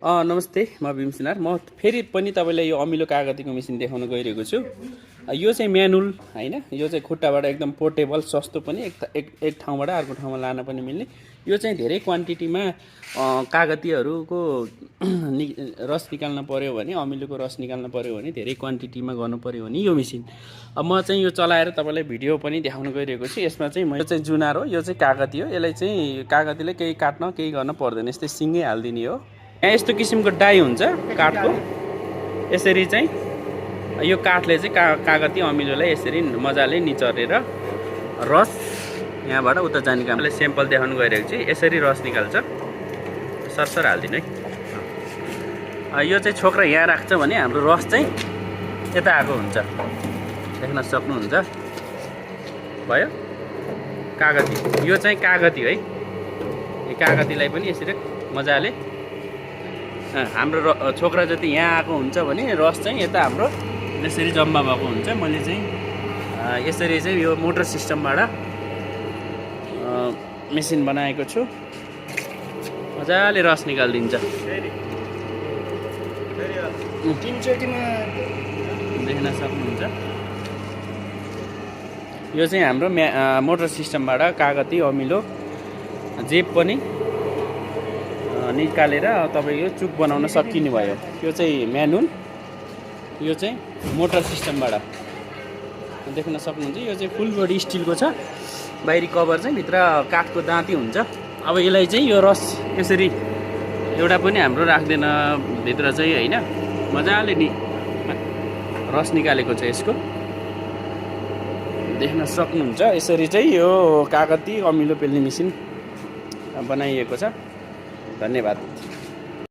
नमस्ते, म भीम सिन्हार। म फेरि पनि तपाईँलाई यो अमिलो कागतीको मेसिन देखाउन गइरहेको छु। यो चाहिँ म्यानुअल हैन, यो चाहिँ खुट्टाबाट एकदम पोर्टेबल, सस्तो पनि, एक ठाउँबाट अर्को ठाउँमा लान पनि मिल्ने। यो चाहिँ धेरै क्वान्टिटीमा कागतीहरूको रस निकाल्न पर्यो भने, अमिलोको रस निकाल्न पर्यो भने धेरै क्वान्टिटीमा गर्नु पर्यो भने यो मेसिन। अब म चाहिँ यो चलाएर तपाईँलाई भिडियो पनि देखाउन गइरहेको छु। यसमा चाहिँ यो चाहिँ जुनार हो, यो चाहिँ कागती हो। यसलाई चाहिँ कागतीले केही काट्न केही गर्न पर्दैन, यस्तै सिङ्गै हालिदिने हो। यहाँ यस्तो किसिमको डाई हुन्छ काठको। यसरी चाहिँ यो काठले चाहिँ कागती अमिलोलाई यसरी मजाले निचरेर रस यहाँबाट उता जाने कामले स्याम्पल देखाउनु गइरहेको छु। यसरी रस निकाल्छ। सरसर हालिदिनु है। यो चाहिँ छोक्रा यहाँ राख्छ भने हाम्रो रस चाहिँ यता आएको हुन्छ, देख्न सक्नुहुन्छ। भयो कागती, यो चाहिँ कागती है। यो कागतीलाई पनि यसरी मजाले हाम्रो छोक्रा जति यहाँ आएको हुन्छ भने रस चाहिँ यता हाम्रो यसरी जम्मा भएको हुन्छ। मैले चाहिँ यसरी चाहिँ यो मोटर सिस्टमबाट मेसिन बनाएको छु। मजाले रस निकालिदिन्छ। देख्न सक्नुहुन्छ। यो चाहिँ हाम्रो मोटर सिस्टमबाट कागती अमिलो जेब पनि निकालेर तपाईँ यो चुक बनाउन सकिने भयो। यो चाहिँ म्यानुअल, यो चाहिँ मोटर सिस्टमबाट देख्न सक्नुहुन्छ। यो चाहिँ फुल बडी स्टिलको छ, बाहिरी कभर चाहिँ भित्र काठको दाँती हुन्छ। अब यसलाई चाहिँ यो रस यसरी एउटा पनि हाम्रो राख्दैन भित्र चाहिँ हैन, मजाले रस निकालेको छ यसको, देख्न सक्नुहुन्छ। यसरी चाहिँ यो कागती अमिलो पेल्ने मेसिन बनाइएको छ। धन्यवाद।